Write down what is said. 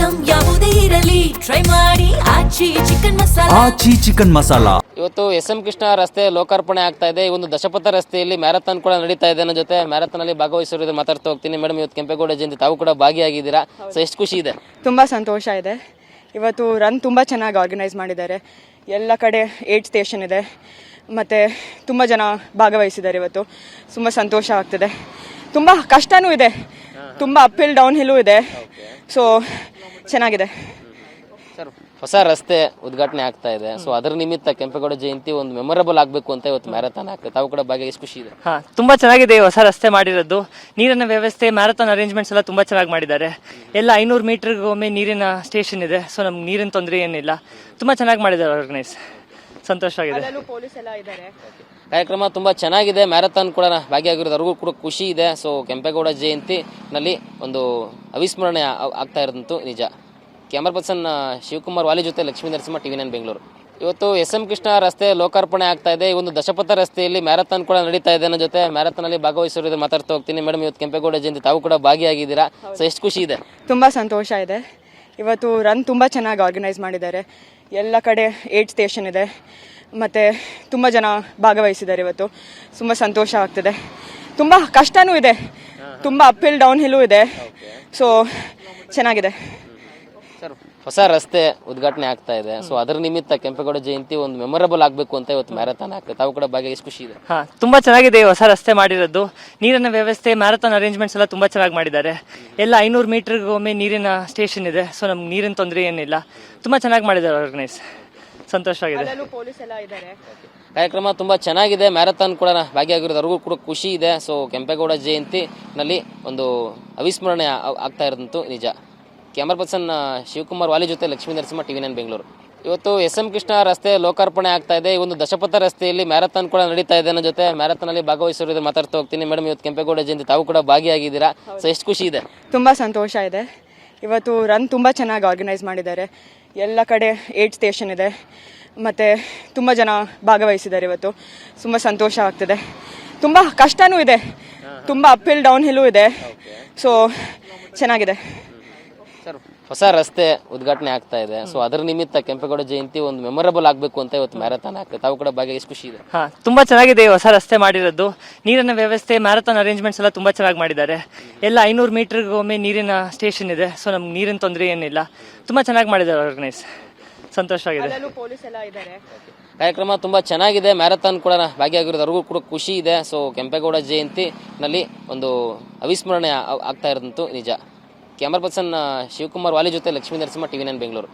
Item ಯಾವುದೇ ಇರಲಿ try ಮಾಡಿ ಆಚಿ ಚಿಕನ್ ಮಸಾಲಾ. ಇವತ್ತು ಎಸ್.ಎಂ. ಕೃಷ್ಣ ರಸ್ತೆ ಲೋಕಾರ್ಪಣೆ ಆಗ್ತಾ ಇದೆ. ಈ ಒಂದು ದಶಪಥ ರಸ್ತೆಯಲ್ಲಿ ಮ್ಯಾರಥಾನ್ ಕೂಡ ನಡೀತಾ ಇದೆ. ನನ್ನ ಜೊತೆ ಮ್ಯಾರಥಾನ್ ಅಲ್ಲಿ ಭಾಗವಹಿಸಿರೋದು ಮಾತಾಡ್ತಾ ಹೋಗ್ತೀನಿ. ಮೇಡಮ್, ಇವತ್ತು ಕೆಂಪೇಗೌಡ ಜಯಂತಿ ತಾವು ಕೂಡ ಭಾಗಿಯಾಗಿದ್ದೀರಾ. ಸೊ ಎಷ್ಟು ಖುಷಿ ಇದೆ? ತುಂಬ ಸಂತೋಷ ಇದೆ. ಇವತ್ತು ರನ್ ತುಂಬ ಚೆನ್ನಾಗಿ ಆರ್ಗನೈಸ್ ಮಾಡಿದ್ದಾರೆ. ಎಲ್ಲ ಕಡೆ 8 ಸ್ಟೇಷನ್ ಇದೆ ಮತ್ತು ತುಂಬ ಜನ ಭಾಗವಹಿಸಿದ್ದಾರೆ. ಇವತ್ತು ತುಂಬ ಸಂತೋಷ ಆಗ್ತಿದೆ. ತುಂಬ ಕಷ್ಟನೂ ಇದೆ, ತುಂಬ ಅಪ್ ಹಿಲ್ ಡೌನ್ ಹಿಲ್ಲೂ ಇದೆ. ಸೊ ಚೆನ್ನಾಗಿದೆ ಸರ್. ಹೊಸ ರಸ್ತೆ ಉದ್ಘಾಟನೆ ಆಗ್ತಾ ಇದೆ. ಸೊ ಅದರ ನಿಮಿತ್ತ ಕೆಂಪೇಗೌಡ ಜಯಂತಿ ಒಂದು ಮೆಮೊರಬಲ್ ಆಗಬೇಕು ಅಂತ ಇವತ್ತು ಮ್ಯಾರಥಾನ್ ಆಗ್ತದೆ. ತಾವು ಕೂಡ ಭಾಗ ಎಷ್ಟು ಖುಷಿ ಇದೆ? ತುಂಬಾ ಚೆನ್ನಾಗಿದೆ ಹೊಸ ರಸ್ತೆ ಮಾಡಿರೋದು. ನೀರಿನ ವ್ಯವಸ್ಥೆ, ಮ್ಯಾರಥಾನ್ ಅರೇಂಜ್ಮೆಂಟ್ಸ್ ಎಲ್ಲ ತುಂಬಾ ಚೆನ್ನಾಗಿ ಮಾಡಿದ್ದಾರೆ. ಎಲ್ಲ 500 ಮೀಟರ್ಗೆ ಒಮ್ಮೆ ನೀರಿನ ಸ್ಟೇಷನ್ ಇದೆ. ಸೊ ನಮ್ಗೆ ನೀರಿನ ತೊಂದರೆ ಏನಿಲ್ಲ. ತುಂಬಾ ಚೆನ್ನಾಗಿ ಮಾಡಿದ್ದಾರೆ ಆರ್ಗನೈಸ್. ಸಂತೋಷ ಆಗಿದೆ. ಪೊಲೀಸ್ ಎಲ್ಲ ಇದ್ದಾರೆ. ಕಾರ್ಯಕ್ರಮ ತುಂಬಾ ಚೆನ್ನಾಗಿದೆ. ಮ್ಯಾರಥಾನ್ ಕೂಡ ಭಾಗಿಯಾಗಿರೋದು ಅವ್ರಿಗೂ ಕೂಡ ಖುಷಿ ಇದೆ. ಸೊ ಕೆಂಪೇಗೌಡ ಜಯಂತಿ ನಲ್ಲಿ ಒಂದು ಅವಿಸ್ಮರಣೆ ಆಗ್ತಾ ಇರೋದಂತೂ ನಿಜ. ಕ್ಯಾಮರಾ ಪರ್ಸನ್ ಶಿವಕುಮಾರ್ ವಾಲಿ ಜೊತೆ ಲಕ್ಷ್ಮೀ ನರಸಿಂಹ, TV9 ಬೆಂಗಳೂರು. ಇವತ್ತು ಎಸ್.ಎಂ. ಕೃಷ್ಣ ರಸ್ತೆ ಲೋಕಾರ್ಪಣೆ ಆಗ್ತಾ ಇದೆ. ಈ ಒಂದು ದಶಪಥ ರಸ್ತೆಯಲ್ಲಿ ಮ್ಯಾರಥಾನ್ ಕೂಡ ನಡೀತಾ ಇದೆ. ನನ್ನ ಜೊತೆ ಮ್ಯಾರಥಾನ್ ಅಲ್ಲಿ ಭಾಗವಹಿಸಿರೋದು ಮಾತಾಡ್ತಾ ಹೋಗ್ತೀನಿ. ಮೇಡಮ್, ಇವತ್ತು ಕೆಂಪೇಗೌಡ ಜಯಂತಿ ತಾವು ಕೂಡ ಭಾಗಿಯಾಗಿದ್ದೀರಾ. ಸೊ ಎಷ್ಟು ಖುಷಿ ಇದೆ? ತುಂಬ ಸಂತೋಷ ಇದೆ. ಇವತ್ತು ರನ್ ತುಂಬ ಚೆನ್ನಾಗಿ ಆರ್ಗನೈಸ್ ಮಾಡಿದ್ದಾರೆ. ಎಲ್ಲ ಕಡೆ 8 ಸ್ಟೇಷನ್ ಇದೆ ಮತ್ತು ತುಂಬ ಜನ ಭಾಗವಹಿಸಿದ್ದಾರೆ. ಇವತ್ತು ತುಂಬ ಸಂತೋಷ ಆಗ್ತಿದೆ. ತುಂಬ ಕಷ್ಟನೂ ಇದೆ, ತುಂಬ ಅಪ್ ಹಿಲ್ ಡೌನ್ ಹಿಲ್ಲೂ ಇದೆ. ಸೊ ಚೆನ್ನಾಗಿದೆ ಸರ್. ಹೊಸ ರಸ್ತೆ ಉದ್ಘಾಟನೆ ಆಗ್ತಾ ಇದೆ. ಸೊ ಅದರ ನಿಮಿತ್ತ ಕೆಂಪೇಗೌಡ ಜಯಂತಿ ಒಂದು ಮೆಮೊರಬಲ್ ಆಗಬೇಕು ಅಂತ ಇವತ್ತು ಮ್ಯಾರಥಾನ್ ಆಗ್ತದೆ. ತಾವು ಕೂಡ ಭಾಗ ಎಷ್ಟು ಖುಷಿ ಇದೆ? ತುಂಬಾ ಚೆನ್ನಾಗಿದೆ ಹೊಸ ರಸ್ತೆ ಮಾಡಿರೋದು. ನೀರಿನ ವ್ಯವಸ್ಥೆ, ಮ್ಯಾರಥಾನ್ ಅರೇಂಜ್ಮೆಂಟ್ಸ್ ಎಲ್ಲ ತುಂಬಾ ಚೆನ್ನಾಗಿ ಮಾಡಿದ್ದಾರೆ. ಎಲ್ಲ 500 ಮೀಟರ್ಗೆ ಒಮ್ಮೆ ನೀರಿನ ಸ್ಟೇಷನ್ ಇದೆ. ಸೊ ನಮ್ಗೆ ನೀರಿನ ತೊಂದರೆ ಏನಿಲ್ಲ. ತುಂಬಾ ಚೆನ್ನಾಗಿ ಮಾಡಿದ್ದಾರೆ ಆರ್ಗನೈಸ್. ಸಂತೋಷ ಆಗಿದೆ. ಪೊಲೀಸ್ ಎಲ್ಲ ಇದ್ದಾರೆ. ಕಾರ್ಯಕ್ರಮ ತುಂಬಾ ಚೆನ್ನಾಗಿದೆ. ಮ್ಯಾರಥಾನ್ ಕೂಡ ಭಾಗಿಯಾಗಿರೋದು ಅವ್ರಿಗೂ ಕೂಡ ಖುಷಿ ಇದೆ. ಸೊ ಕೆಂಪೇಗೌಡ ಜಯಂತಿ ನಲ್ಲಿ ಒಂದು ಅವಿಸ್ಮರಣೆ ಆಗ್ತಾ ಇರೋದಂತೂ ನಿಜ. ಕ್ಯಾಮರಾ ಪರ್ಸನ್ ಶಿವಕುಮಾರ್ ವಾಲಿ ಜೊತೆ ಲಕ್ಷ್ಮೀ ನರಸಿಂಹ, TV9 ಬೆಂಗಳೂರು. ಇವತ್ತು ಎಸ್.ಎಂ. ಕೃಷ್ಣ ರಸ್ತೆ ಲೋಕಾರ್ಪಣೆ ಆಗ್ತಾ ಇದೆ. ಈ ಒಂದು ದಶಪಥ ರಸ್ತೆಯಲ್ಲಿ ಮ್ಯಾರಥಾನ್ ಕೂಡ ನಡೀತಾ ಇದೆ. ನನ್ನ ಜೊತೆ ಮ್ಯಾರಥಾನ್ ಅಲ್ಲಿ ಭಾಗವಹಿಸಿರೋದು ಮಾತಾಡ್ತಾ ಹೋಗ್ತೀನಿ. ಮೇಡಮ್, ಇವತ್ತು ಕೆಂಪೇಗೌಡ ಜಯಂತಿ ತಾವು ಕೂಡ ಭಾಗಿಯಾಗಿದ್ದೀರಾ. ಸೊ ಎಷ್ಟು ಖುಷಿ ಇದೆ? ತುಂಬ ಸಂತೋಷ ಇದೆ. ಇವತ್ತು ರನ್ ತುಂಬ ಚೆನ್ನಾಗಿ ಆರ್ಗನೈಸ್ ಮಾಡಿದ್ದಾರೆ. ಎಲ್ಲ ಕಡೆ 8 ಸ್ಟೇಷನ್ ಇದೆ ಮತ್ತು ತುಂಬ ಜನ ಭಾಗವಹಿಸಿದ್ದಾರೆ. ಇವತ್ತು ತುಂಬ ಸಂತೋಷ ಆಗ್ತಿದೆ. ತುಂಬ ಕಷ್ಟನೂ ಇದೆ, ತುಂಬ ಅಪ್ ಹಿಲ್ ಡೌನ್ ಹಿಲ್ಲೂ ಇದೆ. ಸೊ ಚೆನ್ನಾಗಿದೆ ಸರ್. ಹೊಸ ರಸ್ತೆ ಉದ್ಘಾಟನೆ ಆಗ್ತಾ ಇದೆ. ಸೊ ಅದರ ನಿಮಿತ್ತ ಕೆಂಪೇಗೌಡ ಜಯಂತಿ ಒಂದು ಮೆಮೊರಬಲ್ ಆಗಬೇಕು ಅಂತ ಇವತ್ತು ಮ್ಯಾರಥಾನ್ ಆಗ್ತದೆ. ತಾವು ಕೂಡ ಭಾಗ ಎಷ್ಟು ಖುಷಿ ಇದೆ? ತುಂಬಾ ಚೆನ್ನಾಗಿದೆ ಹೊಸ ರಸ್ತೆ ಮಾಡಿರೋದು. ನೀರಿನ ವ್ಯವಸ್ಥೆ, ಮ್ಯಾರಥಾನ್ ಅರೇಂಜ್ಮೆಂಟ್ಸ್ ಎಲ್ಲ ತುಂಬಾ ಚೆನ್ನಾಗಿ ಮಾಡಿದ್ದಾರೆ. ಎಲ್ಲ 500 ಮೀಟರ್ಗೆ ಒಮ್ಮೆ ನೀರಿನ ಸ್ಟೇಷನ್ ಇದೆ. ಸೊ ನಮ್ಗೆ ನೀರಿನ ತೊಂದರೆ ಏನಿಲ್ಲ. ತುಂಬಾ ಚೆನ್ನಾಗಿ ಮಾಡಿದ್ದಾರೆ ಆರ್ಗನೈಸ್. ಸಂತೋಷ ಆಗಿದೆ. ಪೊಲೀಸ್ ಎಲ್ಲ ಇದ್ದಾರೆ. ಕಾರ್ಯಕ್ರಮ ತುಂಬಾ ಚೆನ್ನಾಗಿದೆ. ಮ್ಯಾರಥಾನ್ ಕೂಡ ಭಾಗಿಯಾಗಿರೋದು ಅವ್ರಿಗೂ ಕೂಡ ಖುಷಿ ಇದೆ. ಸೊ ಕೆಂಪೇಗೌಡ ಜಯಂತಿ ನಲ್ಲಿ ಒಂದು ಅವಿಸ್ಮರಣೆ ಆಗ್ತಾ ಇರೋದಂತೂ ನಿಜ. ಕ್ಯಾಮರಾ ಪರ್ಸನ್ ಶಿವಕುಮಾರ್ ವಾಲಿ ಜೊತೆ ಲಕ್ಷ್ಮೀ ನರಸಿಂಹ, TV9 ಬೆಂಗಳೂರು.